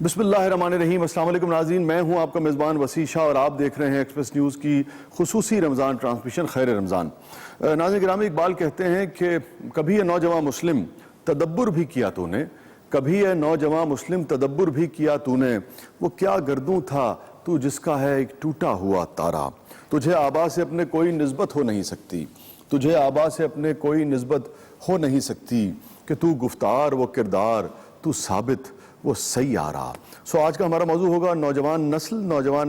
بسم اللہ الرحمن الرحیم۔ السلام علیکم ناظرین، میں ہوں آپ کا میزبان وسیع شاہ اور آپ دیکھ رہے ہیں ایکسپریس نیوز کی خصوصی رمضان ٹرانسمیشن خیر رمضان۔ ناظرین گرامی، اقبال کہتے ہیں کہ کبھی اے نوجوان مسلم تدبر بھی کیا تو نے، کبھی اے نوجوان مسلم تدبر بھی کیا تو نے، وہ کیا گردوں تھا تو جس کا ہے ایک ٹوٹا ہوا تارا، تجھے آبا سے اپنے کوئی نسبت ہو نہیں سکتی، تجھے آبا سے اپنے کوئی نسبت ہو نہیں سکتی، کہ تو گفتار وہ کردار تو ثابت وہ سیارہ۔ آج کا ہمارا موضوع ہوگا نوجوان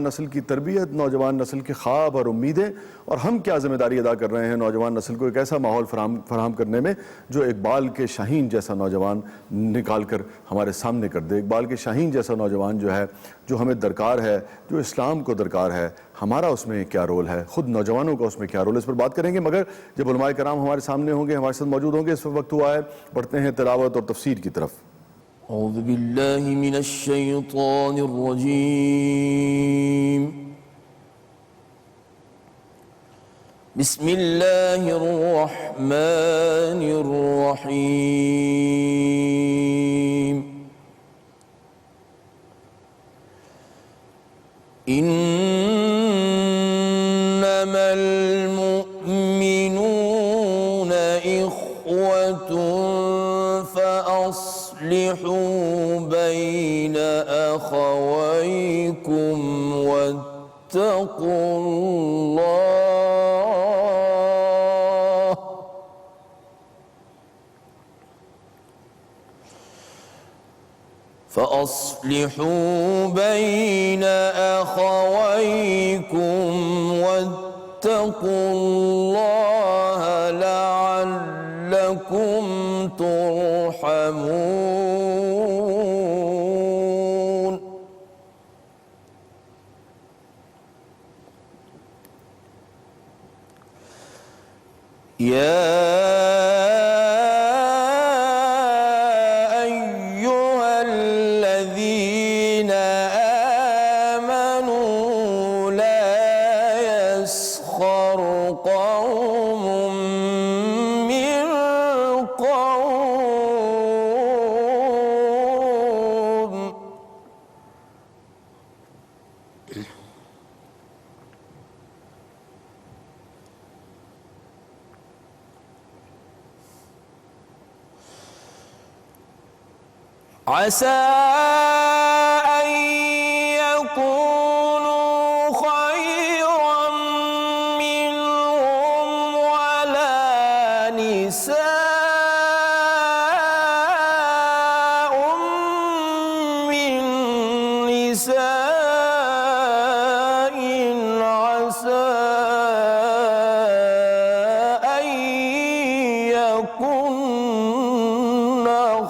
نسل کی تربیت، نوجوان نسل کے خواب اور امیدیں، اور ہم کیا ذمہ داری ادا کر رہے ہیں نوجوان نسل کو ایک ایسا ماحول فراہم کرنے میں جو اقبال کے شاہین جیسا نوجوان نکال کر ہمارے سامنے کر دے۔ اقبال کے شاہین جیسا نوجوان جو ہے، جو ہمیں درکار ہے، جو اسلام کو درکار ہے، ہمارا اس میں کیا رول ہے، خود نوجوانوں کا اس میں کیا رول ہے، اس پر بات کریں گے۔ مگر جب علماء کرام ہمارے سامنے ہوں گے، ہمارے ساتھ موجود ہوں گے، اس وقت ہوا ہے بڑھتے ہیں تلاوت اور تفسیر کی طرف۔ اعوذ باللہ من الشیطان الرجیم، بسم اللہ الرحمن الرحیم، انما المؤمنون اخوة فأصلحوا بين أخويكم واتقوا الله واتقوا الله لعلكم ترحمون۔ يا أيها الذين آمنوا لا يسخر قوم من قوم عسى أن يكونوا خيرا منهم ولا نساء من نساء عسى أن يكن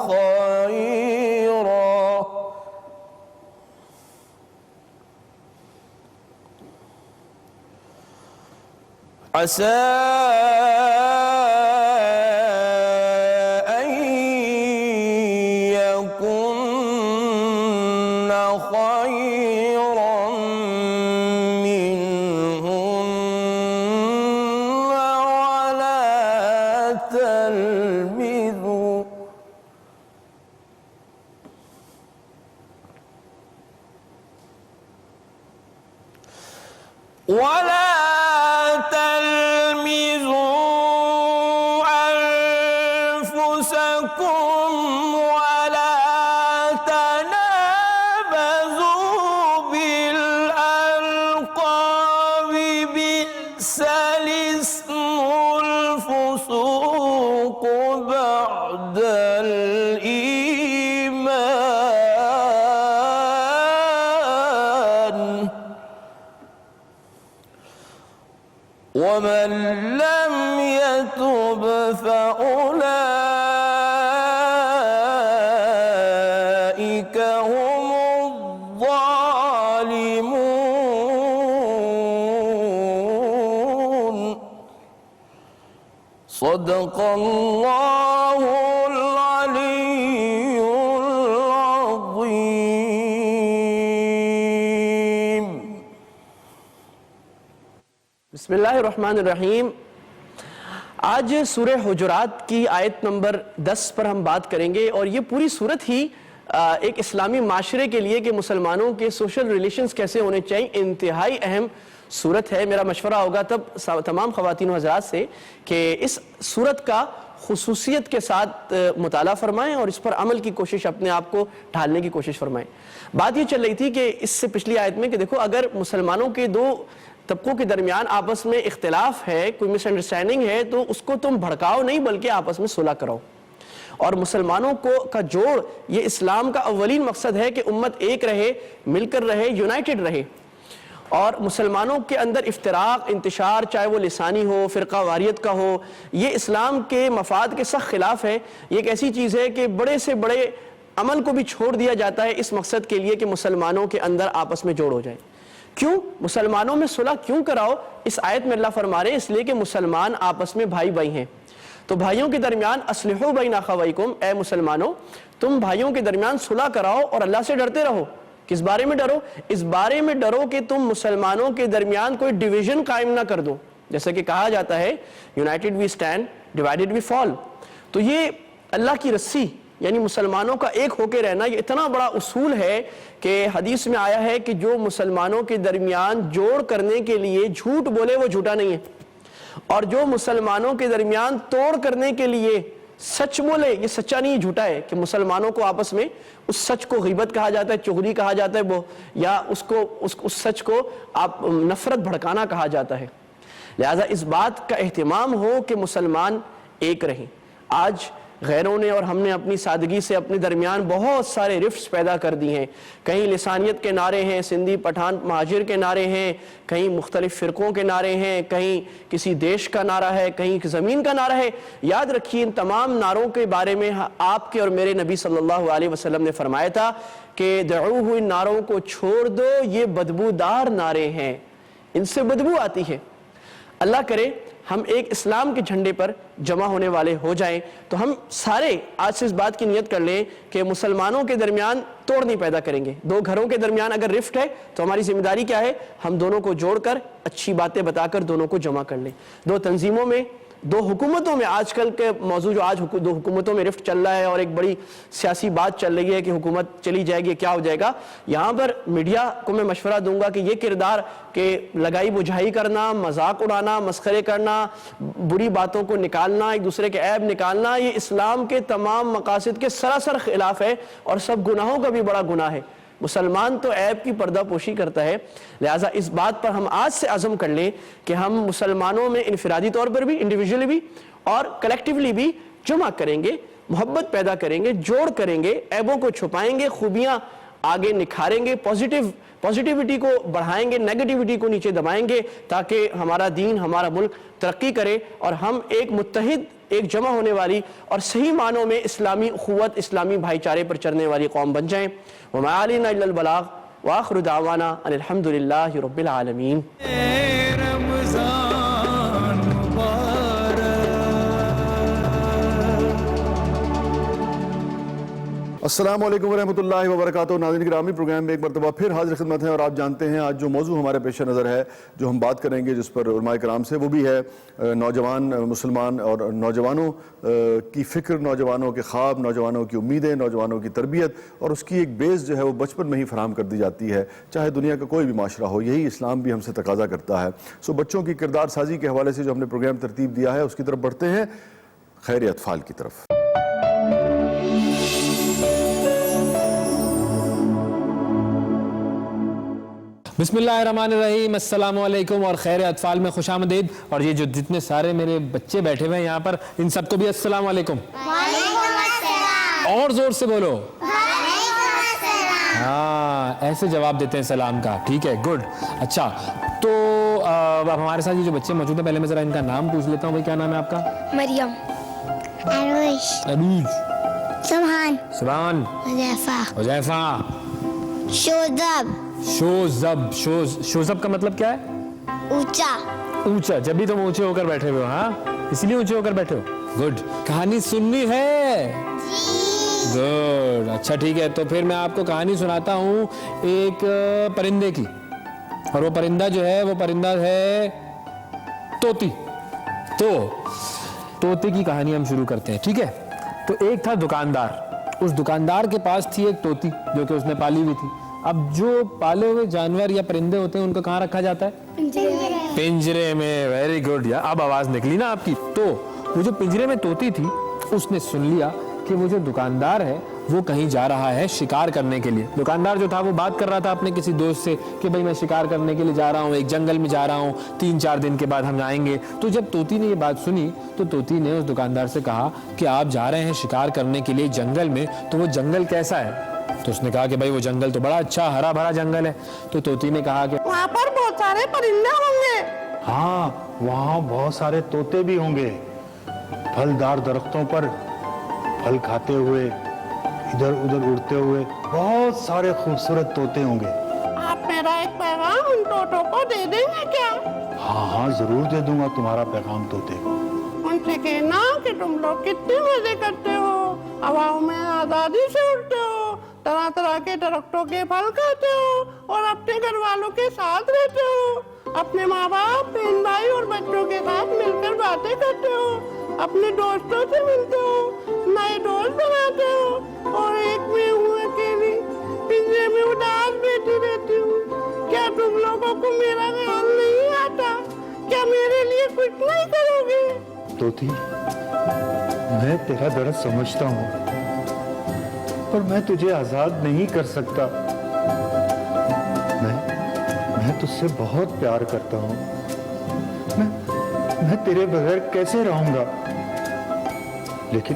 خيرا، عسى أن يكن خيرا منهن ولا تلمزوا أنفسكم ولا تنابزوا بالألقاب، بئس الاسم الفسوق بعد الإيمان، ومن لم يتب فأولئك هم الظالمون۔ صدق الله العلي العظيم۔ بسم اللہ الرحمن الرحیم۔ آج سورہ حجرات کی آیت نمبر 10 پر ہم بات کریں گے، اور یہ پوری سورت ہی ایک اسلامی معاشرے کے لیے کہ مسلمانوں کے سوشل ریلیشنز کیسے ہونے چاہیے، انتہائی اہم صورت ہے۔ میرا مشورہ ہوگا تب تمام خواتین و حضرات سے کہ اس صورت کا خصوصیت کے ساتھ مطالعہ فرمائیں اور اس پر عمل کی کوشش، اپنے آپ کو ڈھالنے کی کوشش فرمائیں۔ بات یہ چل رہی تھی کہ اس سے پچھلی آیت میں کہ دیکھو اگر مسلمانوں کے دو طبقوں کے درمیان آپس میں اختلاف ہے، کوئی مس انڈرسٹینڈنگ ہے، تو اس کو تم بھڑکاؤ نہیں بلکہ آپس میں صلح کراؤ۔ اور مسلمانوں کا جوڑ، یہ اسلام کا اولین مقصد ہے کہ امت ایک رہے، مل کر رہے، یونائٹڈ رہے۔ اور مسلمانوں کے اندر افتراق، انتشار، چاہے وہ لسانی ہو، فرقہ واریت کا ہو، یہ اسلام کے مفاد کے سخت خلاف ہے۔ یہ ایک ایسی چیز ہے کہ بڑے سے بڑے عمل کو بھی چھوڑ دیا جاتا ہے اس مقصد کے لیے کہ مسلمانوں کے اندر آپس میں جوڑ ہو جائے۔ کیوں مسلمانوں میں صلح کیوں کراؤ؟ اس آیت میں اللہ فرما رہے ہیں اس لیے کہ مسلمان آپس میں بھائی بھائی ہیں، تو بھائیوں کے درمیان اصلحوا بین اخویکم، اے مسلمانوں تم بھائیوں کے درمیان صلح کراؤ اور اللہ سے ڈرتے رہو۔ کس بارے میں ڈرو؟ اس بارے میں ڈرو کہ تم مسلمانوں کے درمیان کوئی ڈیویژن قائم نہ کر دو، جیسا کہ کہا جاتا ہے یونائٹڈ وی اسٹینڈ، ڈیوائیڈڈ وی فال۔ تو یہ اللہ کی رسی یعنی مسلمانوں کا ایک ہو کے رہنا، یہ اتنا بڑا اصول ہے کہ حدیث میں آیا ہے کہ جو مسلمانوں کے درمیان جوڑ کرنے کے لیے جھوٹ بولے وہ جھوٹا نہیں ہے، اور جو مسلمانوں کے درمیان توڑ کرنے کے لیے سچ بولے یہ سچا نہیں، جھوٹا ہے۔ کہ مسلمانوں کو آپس میں اس سچ کو غیبت کہا جاتا ہے، چغلی کہا جاتا ہے، وہ یا اس سچ کو آپ نفرت بھڑکانا کہا جاتا ہے۔ لہذا اس بات کا اہتمام ہو کہ مسلمان ایک رہیں۔ آج غیروں نے اور ہم نے اپنی سادگی سے اپنے درمیان بہت سارے رفٹس پیدا کر دی ہیں، کہیں لسانیت کے نعرے ہیں، سندھی پٹھان مہاجر کے نعرے ہیں، کہیں مختلف فرقوں کے نعرے ہیں، کہیں کسی دیش کا نعرہ ہے، کہیں زمین کا نعرہ ہے۔ یاد رکھیے ان تمام نعروں کے بارے میں آپ کے اور میرے نبی صلی اللہ علیہ وسلم نے فرمایا تھا کہ دعوہ، ان نعروں کو چھوڑ دو، یہ بدبودار نعرے ہیں، ان سے بدبو آتی ہے۔ اللہ کرے ہم ایک اسلام کے جھنڈے پر جمع ہونے والے ہو جائیں، تو ہم سارے آج سے اس بات کی نیت کر لیں کہ مسلمانوں کے درمیان توڑ نہیں پیدا کریں گے۔ دو گھروں کے درمیان اگر رفٹ ہے تو ہماری ذمہ داری کیا ہے؟ ہم دونوں کو جوڑ کر اچھی باتیں بتا کر دونوں کو جمع کر لیں۔ دو تنظیموں میں، دو حکومتوں میں، آج کل کے موضوع جو آج دو حکومتوں میں رفٹ چل رہا ہے اور ایک بڑی سیاسی بات چل رہی ہے کہ حکومت چلی جائے گی، کیا ہو جائے گا، یہاں پر میڈیا کو میں مشورہ دوں گا کہ یہ کردار کہ لگائی بجھائی کرنا، مذاق اڑانا، مسخرے کرنا، بری باتوں کو نکالنا، ایک دوسرے کے عیب نکالنا، یہ اسلام کے تمام مقاصد کے سراسر خلاف ہے اور سب گناہوں کا بھی بڑا گناہ ہے۔ مسلمان تو عیب کی پردہ پوشی کرتا ہے۔ لہٰذا اس بات پر ہم آج سے عزم کر لیں کہ ہم مسلمانوں میں انفرادی طور پر بھی، انڈیویجولی بھی اور کلیکٹیولی بھی جمع کریں گے، محبت پیدا کریں گے، جوڑ کریں گے، عیبوں کو چھپائیں گے، خوبیاں آگے نکھاریں گے، پوزیٹیوٹی کو بڑھائیں گے، نیگیٹیوٹی کو نیچے دبائیں گے، تاکہ ہمارا دین، ہمارا ملک ترقی کرے اور ہم ایک متحد، ایک جمع ہونے والی اور صحیح معنوں میں اسلامی اخوت، اسلامی بھائی چارے پر چلنے والی قوم بن جائیں۔ وَمَا عَلَيْنَا إِلَّا الْبَلَاغُ وَآخِرُ دَعْوَانَا أَنِ الْحَمْدُ لِلَّهِ رَبِّ الْعَالَمِينَ۔ السلام علیکم ورحمۃ اللہ وبرکاتہ۔ ناظرین گرامی، پروگرام میں ایک مرتبہ پھر حاضر خدمت ہیں اور آپ جانتے ہیں آج جو موضوع ہمارے پیش نظر ہے، جو ہم بات کریں گے جس پر علماء کرام سے، وہ بھی ہے نوجوان مسلمان اور نوجوانوں کی فکر، نوجوانوں کے خواب، نوجوانوں کی امیدیں، نوجوانوں کی تربیت، اور اس کی ایک بیس جو ہے وہ بچپن میں ہی فراہم کر دی جاتی ہے، چاہے دنیا کا کوئی بھی معاشرہ ہو۔ یہی اسلام بھی ہم سے تقاضا کرتا ہے۔ سو بچوں کی کردار سازی کے حوالے سے جو ہم نے پروگرام ترتیب دیا ہے اس کی طرف بڑھتے ہیں، خیر اطفال کی طرف۔ بسم اللہ الرحمن الرحیم، السلام علیکم اور خیر اطفال میں خوش آمدید۔ اور یہ جو جتنے سارے میرے بچے بیٹھے ہوئے ہیں یہاں پر، ان سب کو بھی السلام علیکم۔ وعلیکم السلام۔ اور زور سے بولو۔ وعلیکم السلام۔ ہاں، ایسے جواب دیتے ہیں سلام کا، ٹھیک ہے، گڈ۔ اچھا تو اب ہمارے ساتھ یہ جو بچے موجود ہیں، پہلے میں ذرا ان کا نام پوچھ لیتا ہوں۔ بھائی کیا نام ہے آپ کا؟ مریم، عروش، عروج، سبحان، سبحان، حذیفہ، حذیفہ، شوذب، شوذب۔ شوذب کا مطلب کیا ہے؟ اونچا۔ اونچا۔ جب بھی تم اونچے ہو کر بیٹھے ہوئے ہو، ہاں اسی لیے اونچے ہو کر بیٹھے ہو۔ گڈ۔ کہانی سننی ہے؟ گڈ، اچھا ٹھیک ہے۔ تو پھر میں آپ کو کہانی سناتا ہوں ایک پرندے کی، اور وہ پرندہ جو ہے وہ پرندہ ہے طوطی۔ تو طوطے کی کہانی ہم شروع کرتے ہیں، ٹھیک ہے۔ تو ایک تھا دکاندار، اس دکاندار کے پاس تھی ایک طوطی جو کہ اس نے پالی ہوئی تھی. اب جو پالے ہوئے جانور یا پرندے ہوتے ہیں ان کو کہاں رکھا جاتا ہے؟ پنجرے میں. Very good. یا اب آواز نکلی نا آپ کی. تو وہ جو پنجرے میں طوطی تھی اس نے سن لیا کہ وہ جو دکاندار ہے وہ کہیں جا رہا ہے شکار کرنے کے لیے. دکاندار جو تھا وہ بات کر رہا تھا اپنے کسی دوست سے کہ بھئی میں شکار کرنے کے لیے جا رہا ہوں, ایک جنگل میں جا رہا ہوں, 3-4 دن کے بعد ہم آئیں گے. تو جب طوطی نے یہ بات سنی تو طوطی نے اس دکاندار سے کہا کہ آپ جا رہے ہیں شکار کرنے کے لیے جنگل میں, تو وہ جنگل کیسا ہے؟ تو اس نے کہا کہ بھئی وہ جنگل تو بڑا اچھا ہرا بھرا جنگل ہے. تو طوطی نے کہا کہ وہاں پر بہت سارے پرندے ہوں گے. ہاں وہاں بہت سارے طوطے بھی ہوں گے, پھلدار درختوں پر پھل کھاتے ہوئے, ادھر ادھر اڑتے ہوئے بہت سارے خوبصورت طوطے ہوں گے. آپ میرا ایک پیغام ان طوطوں کو دے دیں گے کیا؟ ہاں ضرور دے دوں گا تمہارا پیغام طوطے کو. ان سے کہنا کہ تم لوگ کتنے مزے کرتے ہو, ہواؤں میں آزادی سے اڑتے ہو, طرح طرح کے درختوں کے پھل کھاتے ہو اور اپنے گھر والوں کے ساتھ رہتے ہو, اپنے ماں باپ, بہن بھائی اور بچوں کے ساتھ مل کر باتیں کرتے ہو, اپنے دوستوں سے ملتے ہو, نئے دوست بناتے ہو, اور ایک میں ہوں اکیلی پنجرے میں اداس بیٹھی رہتی ہوں. کیا تم لوگوں کو میرا خیال نہیں آتا؟ کیا میرے لیے کچھ نہیں کرو گے؟ طوطی میں تیرا درد سمجھتا ہوں پر میں تجھے آزاد نہیں کر سکتا. میں تجھ سے بہت پیار کرتا ہوں. میں تیرے بغیر کیسے رہوں گا؟ لیکن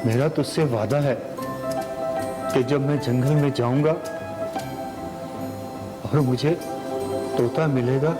میرا تجھ سے وعدہ ہے کہ جب میں جنگل میں جاؤں گا اور مجھے طوطا ملے گا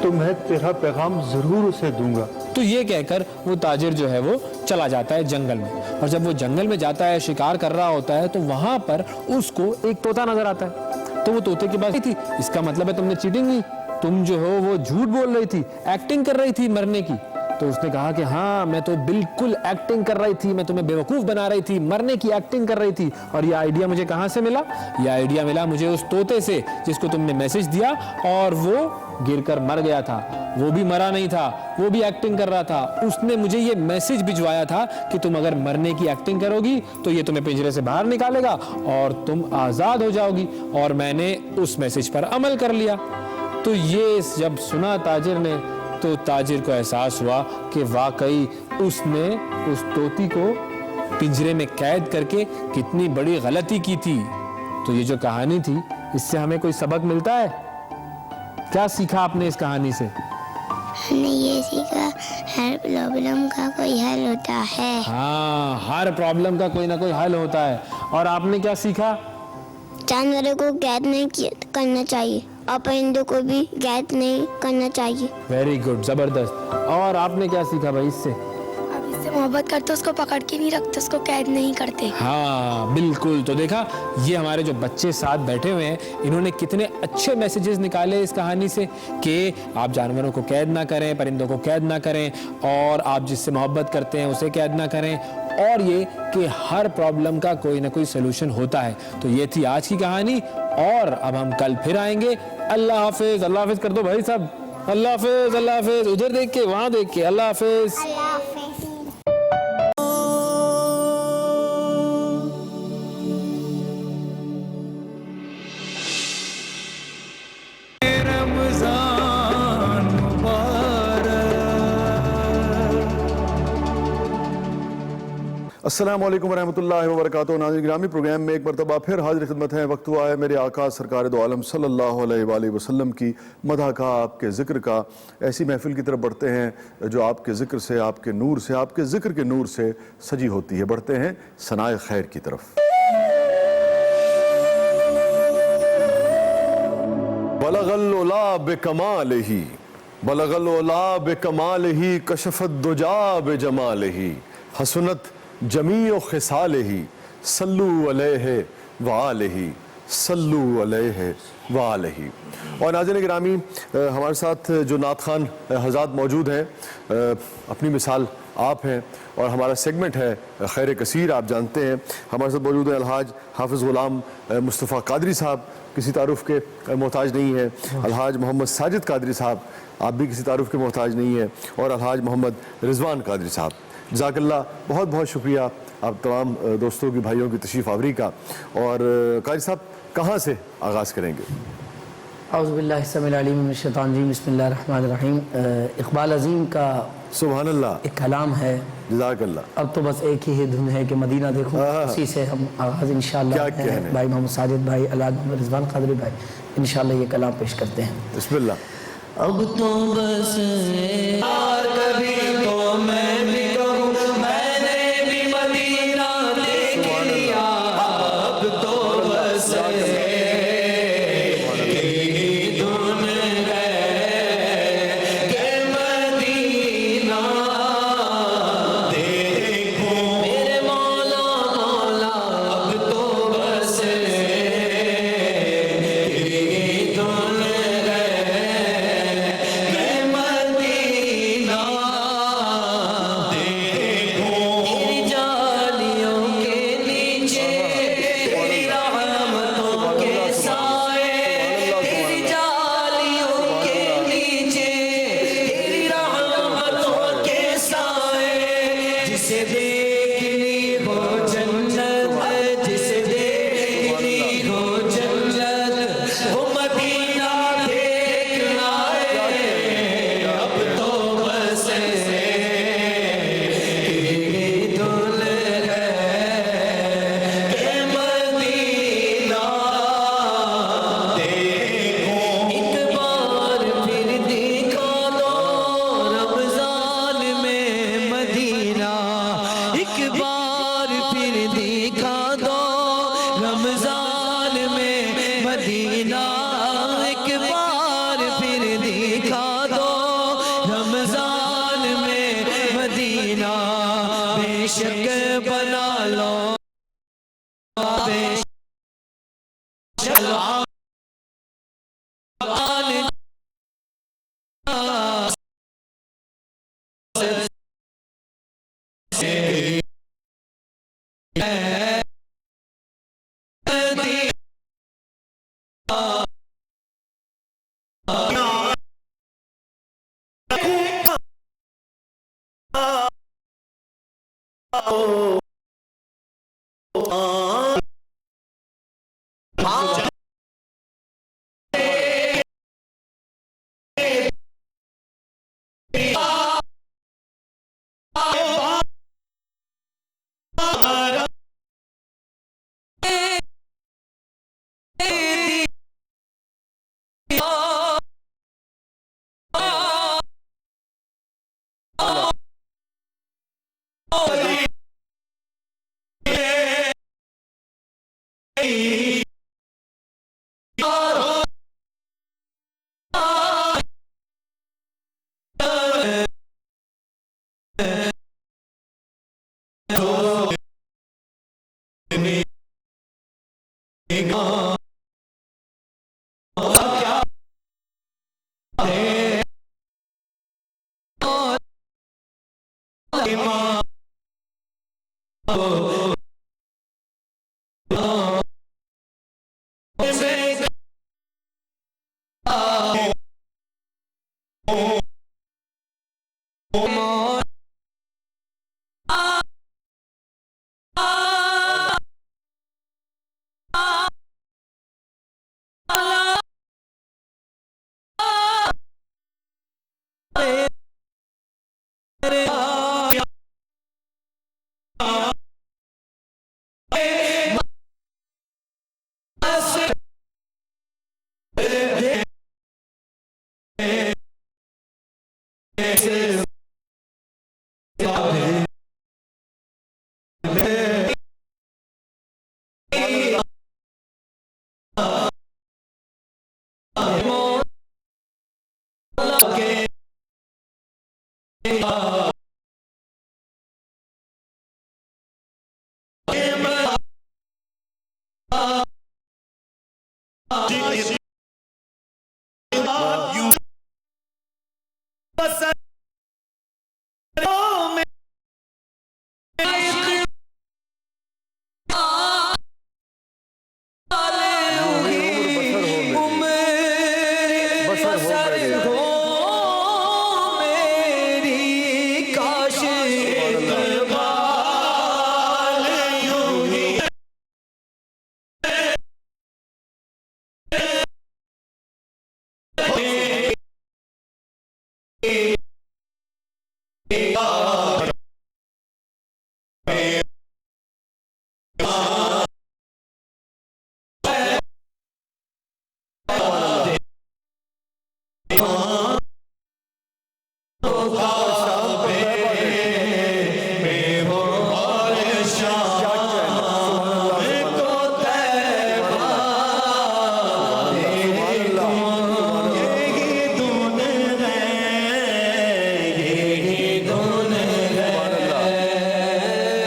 تو میں تیرا پیغام ضرور اسے دوں گا. تو یہ کہہ کر وہ تاجر جو ہے وہ چلا جاتا ہے جنگل میں, اور جب وہ جنگل میں جاتا ہے شکار کر رہا ہوتا ہے تو وہاں پر اس کو ایک طوطا نظر آتا ہے. تو وہ طوطے کے پاس تھی, اس کا مطلب ہے تم نے چیٹنگ کی, تم جو ہو وہ جھوٹ بول رہی تھی, ایکٹنگ کر رہی تھی مرنے کی. تو اس نے کہا کہ ہاں میں تو بالکل ایکٹنگ کر رہی تھی, میں تمہیں بیوقوف بنا رہی تھی, مرنے کی ایکٹنگ کر رہی تھی. اور یہ آئیڈیا مجھے کہاں سے ملا؟ یہ آئیڈیا ملا مجھے اس طوطے سے جس کو تم نے میسج دیا اور وہ گر کر مر گیا تھا. وہ بھی مرا نہیں تھا, وہ بھی ایکٹنگ کر رہا تھا. اس نے مجھے یہ میسج بھجوایا تھا کہ تم اگر مرنے کی ایکٹنگ کرو گی تو یہ تمہیں پنجرے سے باہر نکالے گا اور تم آزاد ہو جاؤ گی. اور میں نے اس میسج پر عمل کر لیا. تو یہ جب سنا تاجر نے تو تاجر کو احساس ہوا کہ واقعی اس نے اس طوطی کو پنجرے میں قید کر کے کتنی بڑی غلطی کی تھی. تو یہ جو کہانی تھی اس سے ہمیں کوئی سبق ملتا ہے؟ کیا سیکھا آپ نے اس کہانی سے؟ ہم نے یہ سیکھا ہر پرابلم کا کوئی حل ہوتا ہے. ہاں, ہر پرابلم کا کوئی نہ کوئی حل ہوتا ہے. اور آپ نے کیا سیکھا؟ جانوروں کو قید نہیں کرنا چاہیے اور پرندوں کو بھی قید نہیں کرنا چاہیے. ویری گڈ, زبردست. اور آپ نے کیا سیکھا بھائی اس سے؟ اب اس سے محبت کرتے اس کو پکڑ کے نہیں رکھتے, اس کو قید نہیں کرتے. ہاں بالکل. تو دیکھا یہ ہمارے جو بچے ساتھ بیٹھے ہوئے ہیں انہوں نے کتنے اچھے میسیجز نکالے اس کہانی سے کہ آپ جانوروں کو قید نہ کریں, پرندوں کو قید نہ کریں, اور آپ جس سے محبت کرتے ہیں اسے قید نہ کریں, اور یہ کہ ہر پرابلم کا کوئی نہ کوئی سلوشن ہوتا ہے. تو یہ تھی آج کی کہانی, اور اب ہم کل پھر آئیں گے. اللہ حافظ. اللہ حافظ کر دو بھائی صاحب. اللہ حافظ. اللہ حافظ. ادھر دیکھ کے وہاں دیکھ کے. اللہ حافظ. اللہ حافظ. السلام علیکم ورحمۃ اللہ وبرکاتہ. ناظرین گرامی, پروگرام میں ایک مرتبہ پھر حاضر خدمت ہیں. وقت ہوا ہے میرے آقا سرکار دو عالم صلی اللہ علیہ وآلہ وسلم کی مدح کا, آپ کے ذکر کا. ایسی محفل کی طرف بڑھتے ہیں جو آپ کے ذکر سے, آپ کے نور سے, آپ کے ذکر کے نور سے سجی ہوتی ہے. بڑھتے ہیں ثنائے خیر کی طرف. بلغ العلا بکمالہ, بلغ العلا بکمالہ, کشف الدجا بجمالہ, حسنت جمیع خصالہ, صلو علیہ وآلہ, صلو علیہ وآلہ. اور ناظرین گرامی, ہمارے ساتھ جو نعت خوان حضرات موجود ہیں, اپنی مثال آپ ہیں, اور ہمارا سیگمنٹ ہے خیر کثیر, آپ جانتے ہیں. ہمارے ساتھ موجود ہیں الحاج حافظ غلام مصطفیٰ قادری صاحب, کسی تعارف کے محتاج نہیں ہیں. الحاج محمد ساجد قادری صاحب, آپ بھی کسی تعارف کے محتاج نہیں ہیں. اور الحاج محمد رضوان قادری صاحب, جزاک اللہ, بہت بہت شکریہ آپ تمام دوستوں کی بھائیوں کی تشریف آوری کا. اور قاری صاحب کہاں سے آغاز کریں گے؟ اعوذ باللہ السمیع العلیم من الشیطان الرجیم، بسم اللہ الرحمن الرحیم. اقبال عظیم کا سبحان اللہ، ایک کلام ہے، جزاک اللہ. اب تو بس ایک ہی دھن ہے کہ مدینہ دیکھو، اسی سے ہم آغاز انشاءاللہ کیا کہنے. بھائی محمد ساجد بھائی، الحاج محمد رضوان قادری بھائی انشاءاللہ یہ کلام پیش کرتے ہیں. بسم اللہ. اب تو بس یار کبھی تو میں بھی کہوں میں نے بھی مدینہ دیکھ لیا. اب تو بس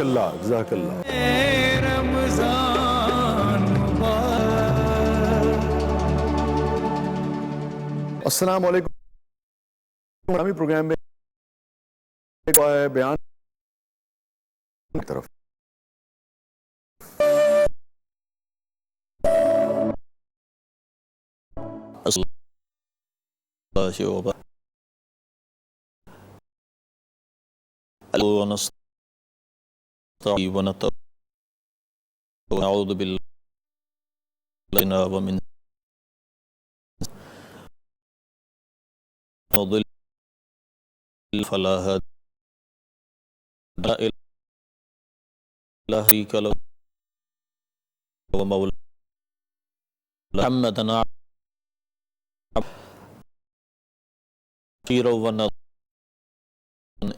جزاک اللہ جزاک اللہ. السلام علیکم. ہمیں پروگرام میں بیان کی طرف ونعوذ بالله ومن مضل فلا هادي لا إله إلا له ومولى محمدا خيرا ونظرا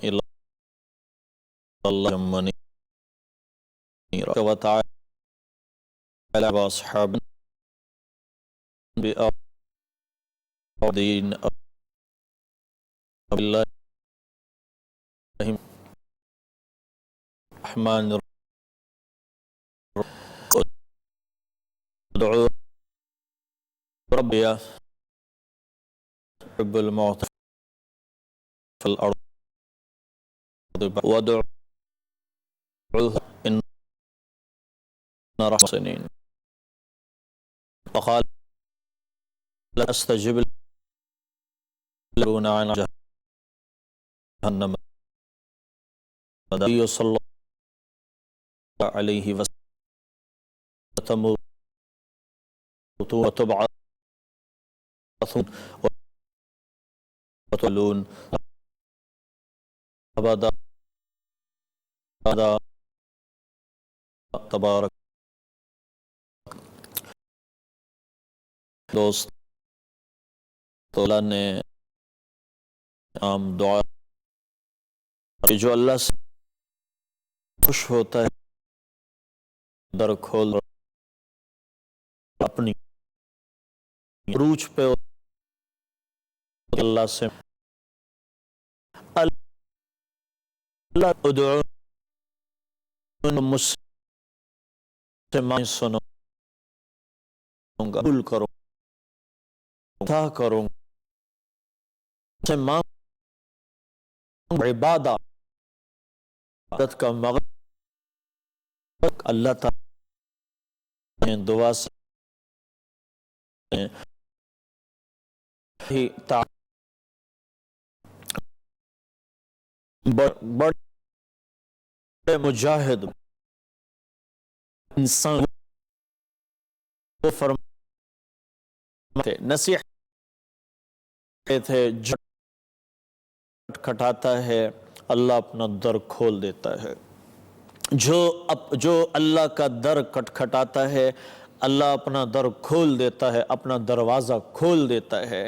إلى الله منيرا وتعالى وأصحاب بأرضين بالله الرحمن الرحيم ادعوا ربي رب الموت في الأرض وادعوه إن رحمة وقال لا أستجب لهم عن جهنم النبي صلى الله عليه وسلم تموتون وتبعثون وتولون أبدا تبارك. دوست اللہ نے عام دعا کہ جو اللہ سے خوش ہوتا ہے در کھول اپنی عروج پہ اللہ سے اللہ ادعو مجھ سے میں سنوں گا قبول کروں تھا کروں سے مانگ عبادت کا مغرب اللہ تعالی دعا سے بڑے مجاہد انسان وہ فرماتے نصیحت تھے کھٹاتا ہے اللہ اپنا در کھول دیتا ہے. جو اللہ کا در کھٹاتا ہے اللہ اپنا در کھول دیتا ہے, اپنا دروازہ کھول دیتا ہے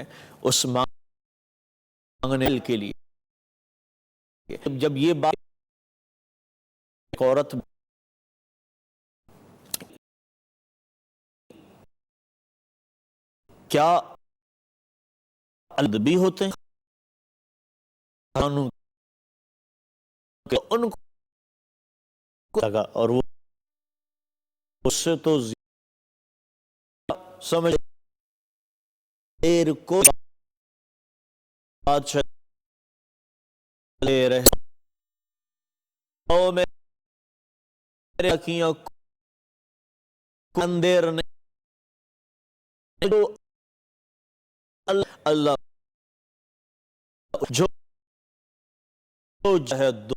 اس مانگنے کے لیے. جب یہ بات عورت کیا ادبی ہوتے ہیں ان کو لگا اور وہ اس سے تو سمجھ دیر کو لے رہے میرے اکیوں کو اندیر نے اللہ جو جہد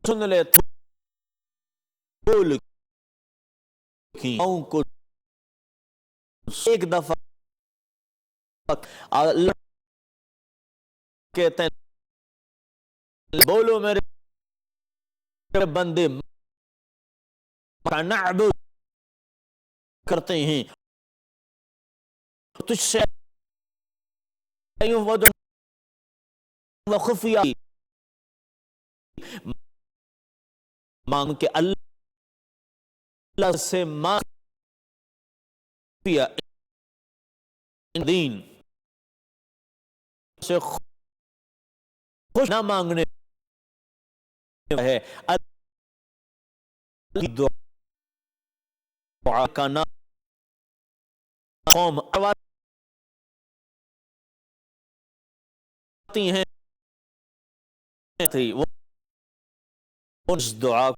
سن لے کو ایک دفعہ اللہ کہتے ہیں بولو میرے بندے نعبد کرتے ہیں تجھ سے خفیہ مانگ کے اللہ سے مانگ دین سے خوش نہ مانگنے ہے دعا کا نام قوم آتی ہیں تھی وہ اس دعا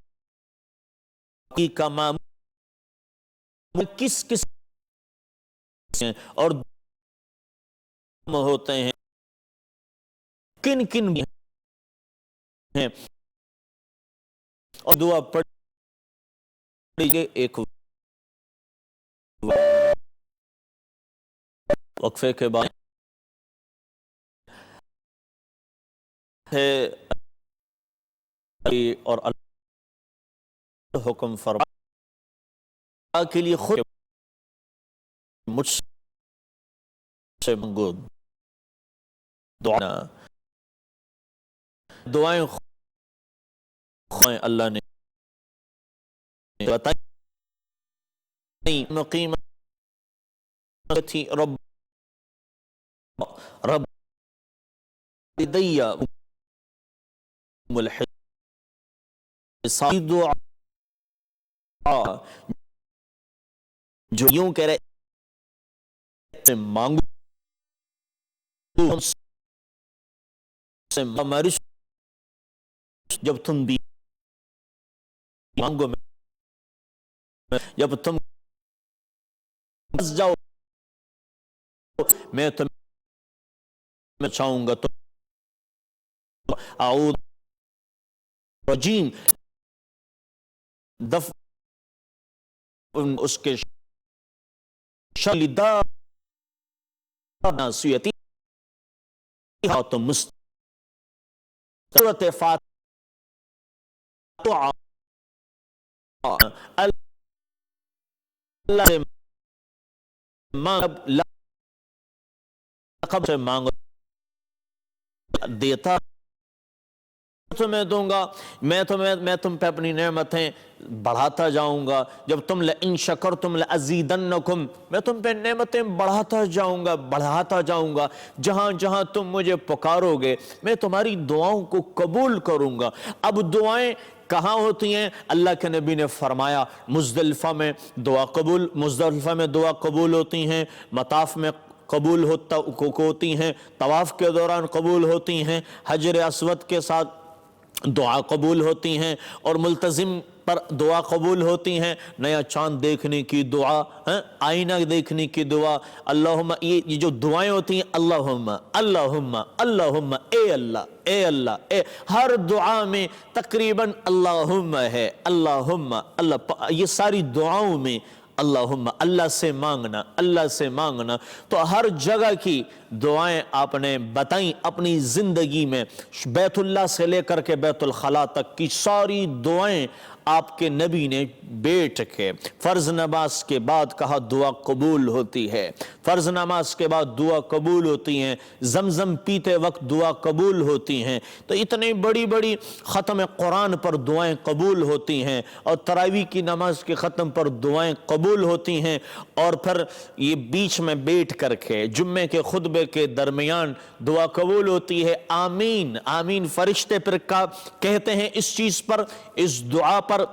کی کمام کس کس اور ہوتے ہیں کن کن ہیں اور دعا پڑھیے ایک وقفے کے بعد ہے اور اللہ حکم فرما کے لیے خود مجھ سے منگو دعائیں اللہ نے بتائی مقیم تھی رب دیا دعا جو یوں کہہ رہے مانگو جب تم بھی مانگو جب تم بس جاؤ میں تمہیں چاہوں گا تو اعوذ رجیم اس کے شلیدہ ناسیتی تو سورۃ فاتحہ اللہ سے مانگو دیتا تمہیں دوں گا میں تم پہ اپنی نعمتیں بڑھاتا جاؤں گا جب تم لئن شکرتم لازیدنکم میں تم پہ نعمتیں بڑھاتا جاؤں گا جہاں جہاں تم مجھے پکارو گے میں تمہاری دعاؤں کو قبول کروں گا اب دعائیں کہاں ہوتی ہیں اللہ کے نبی نے فرمایا مزدلفہ میں دعا قبول ہوتی ہیں مطاف میں قبول ہوتی ہیں طواف کے دوران قبول ہوتی ہیں حجر اسود کے ساتھ دعا قبول ہوتی ہیں اور ملتزم پر دعا قبول ہوتی ہیں نیا چاند دیکھنے کی دعا آئینہ دیکھنے کی دعا اللہم یہ جو دعائیں ہوتی ہیں اللہم اے اللہ ہر دعا میں تقریباً اللہم ہے اللہم یہ ساری دعاؤں میں اللہم اللہ سے مانگنا تو ہر جگہ کی دعائیں آپ نے بتائیں اپنی زندگی میں بیت اللہ سے لے کر کے بیت الخلاء تک کی ساری دعائیں آپ کے نبی نے بیٹھ کے فرض نماز کے بعد کہا دعا قبول ہوتی ہے فرض نماز کے بعد دعا قبول ہوتی ہیں زمزم پیتے وقت دعا قبول ہوتی ہیں تو اتنی بڑی ختم قرآن پر دعائیں قبول ہوتی ہیں اور تراویح کی نماز کے ختم پر دعائیں قبول ہوتی ہیں اور پھر یہ بیچ میں بیٹھ کر کے جمعے کے خطبے کے درمیان دعا قبول ہوتی ہے آمین آمین فرشتے پھر کہتے ہیں اس چیز پر اس دعا پر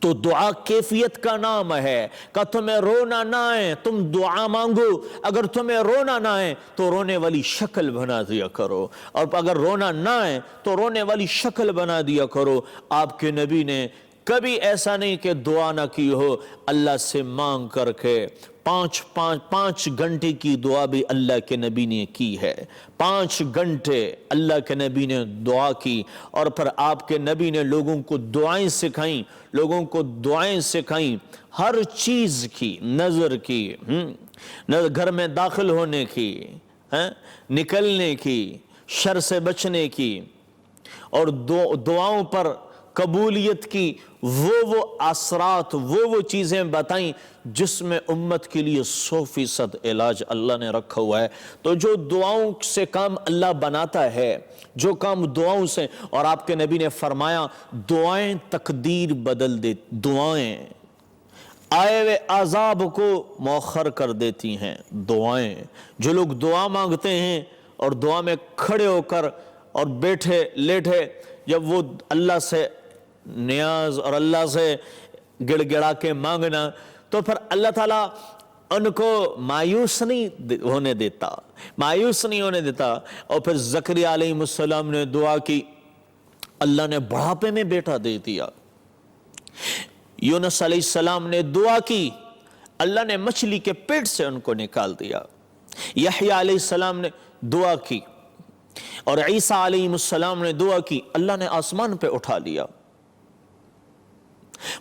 تو دعا کیفیت کا نام ہے کہ تمہیں رونا نہ آئے تم دعا مانگو اگر تمہیں رونا نہ آئے تو رونے والی شکل بنا دیا کرو اور اگر رونا نہ آئے تو رونے والی شکل بنا دیا کرو آپ کے نبی نے کبھی ایسا نہیں کہ دعا نہ کی ہو اللہ سے مانگ کر کے پانچ گھنٹے کی دعا بھی اللہ کے نبی نے کی ہے 5 گھنٹے اللہ کے نبی نے دعا کی اور پھر آپ کے نبی نے لوگوں کو دعائیں سکھائیں ہر چیز کی نظر کی گھر میں داخل ہونے کی نکلنے کی شر سے بچنے کی اور دعاؤں پر قبولیت کی وہ اثرات وہ چیزیں بتائیں جس میں امت کے لیے 100% علاج اللہ نے رکھا ہوا ہے تو جو دعاؤں سے کام اللہ بناتا ہے جو کام دعاؤں سے اور آپ کے نبی نے فرمایا دعائیں تقدیر بدل دیتی دعائیں آئے ہوئے عذاب کو مؤخر کر دیتی ہیں دعائیں جو لوگ دعا مانگتے ہیں اور دعا میں کھڑے ہو کر اور بیٹھے لیٹے جب وہ اللہ سے نیاز اور اللہ سے گڑ گڑا کے مانگنا، تو پھر اللہ تعالیٰ ان کو مایوس نہیں ہونے دیتا، مایوس نہیں ہونے دیتا۔ اور پھر زکریا علیہ السلام نے دعا کی، اللہ نے بڑھاپے میں بیٹا دے دیا۔ یونس علیہ السلام نے دعا کی، اللہ نے مچھلی کے پیٹ سے ان کو نکال دیا۔ یحییٰ علیہ السلام نے دعا کی، اور عیسیٰ علیہ السلام نے دعا کی، اللہ نے آسمان پہ اٹھا لیا۔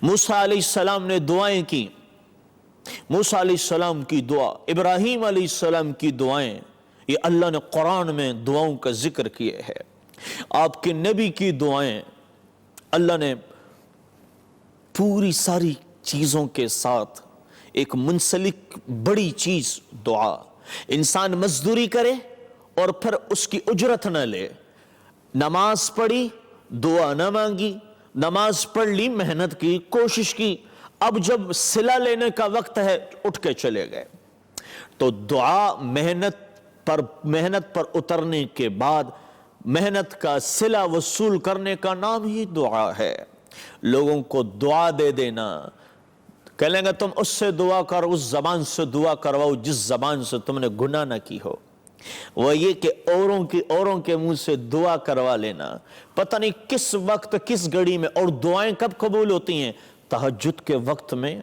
موسیٰ علیہ السلام نے دعائیں کی، موسیٰ علیہ السلام کی دعا، ابراہیم علیہ السلام کی دعائیں، یہ اللہ نے قرآن میں دعاؤں کا ذکر کیے ہے۔ آپ کے نبی کی دعائیں اللہ نے پوری ساری چیزوں کے ساتھ ایک منسلک بڑی چیز دعا، انسان مزدوری کرے اور پھر اس کی اجرت نہ لے، نماز پڑھی دعا نہ مانگی، نماز پڑھ لی محنت کی کوشش کی، اب جب صلہ لینے کا وقت ہے اٹھ کے چلے گئے۔ تو دعا محنت پر اترنے کے بعد محنت کا صلہ وصول کرنے کا نام ہی دعا ہے۔ لوگوں کو دعا دے دینا، کہہ لیں گے تم اس سے دعا کرو، اس زبان سے دعا کرواؤ جس زبان سے تم نے گناہ نہ کی ہو، وہ یہ کہ اوروں کے منہ سے دعا کروا لینا، پتہ نہیں کس وقت کس گھڑی میں۔ اور دعائیں کب قبول ہوتی ہیں؟ تہجد کے وقت میں،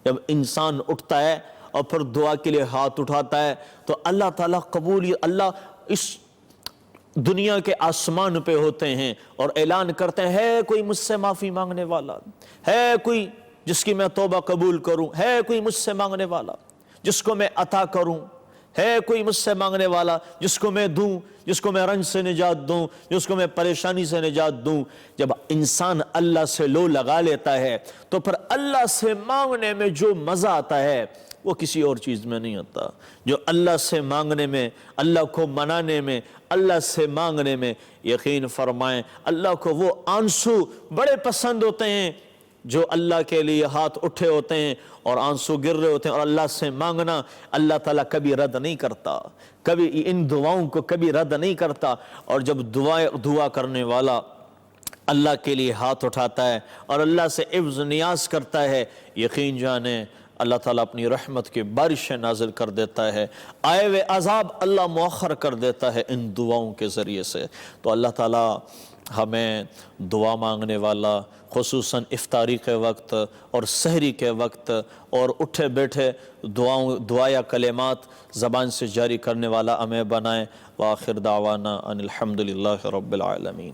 جب انسان اٹھتا ہے اور پھر دعا کے لیے ہاتھ اٹھاتا ہے تو اللہ تعالیٰ قبول، اللہ اس دنیا کے آسمان پہ ہوتے ہیں اور اعلان کرتے ہیں، ہے کوئی مجھ سے معافی مانگنے والا، ہے کوئی جس کی میں توبہ قبول کروں، ہے کوئی مجھ سے مانگنے والا جس کو میں عطا کروں، ہے کوئی مجھ سے مانگنے والا جس کو میں دوں، جس کو میں رنج سے نجات دوں، جس کو میں پریشانی سے نجات دوں۔ جب انسان اللہ سے لو لگا لیتا ہے تو پھر اللہ سے مانگنے میں جو مزہ آتا ہے وہ کسی اور چیز میں نہیں آتا۔ جو اللہ سے مانگنے میں، اللہ کو منانے میں، اللہ سے مانگنے میں، یقین فرمائیں اللہ کو وہ آنسو بڑے پسند ہوتے ہیں جو اللہ کے لیے ہاتھ اٹھے ہوتے ہیں اور آنسو گر رہے ہوتے ہیں۔ اور اللہ سے مانگنا اللہ تعالیٰ کبھی رد نہیں کرتا، کبھی ان دعاؤں کو کبھی رد نہیں کرتا۔ اور جب دعا کرنے والا اللہ کے لیے ہاتھ اٹھاتا ہے اور اللہ سے عوض نیاز کرتا ہے، یقین جانیں اللہ تعالیٰ اپنی رحمت کی بارشیں نازل کر دیتا ہے، آئے ہوئے عذاب اللہ مؤخر کر دیتا ہے ان دعاؤں کے ذریعے سے۔ تو اللہ تعالیٰ ہمیں دعا مانگنے والا، خصوصاً افطاری کے وقت اور سحری کے وقت اور اٹھے بیٹھے دعا یا کلمات زبان سے جاری کرنے والا ہمیں بنائے۔ وآخر دعوانا ان الحمدللہ رب العالمین۔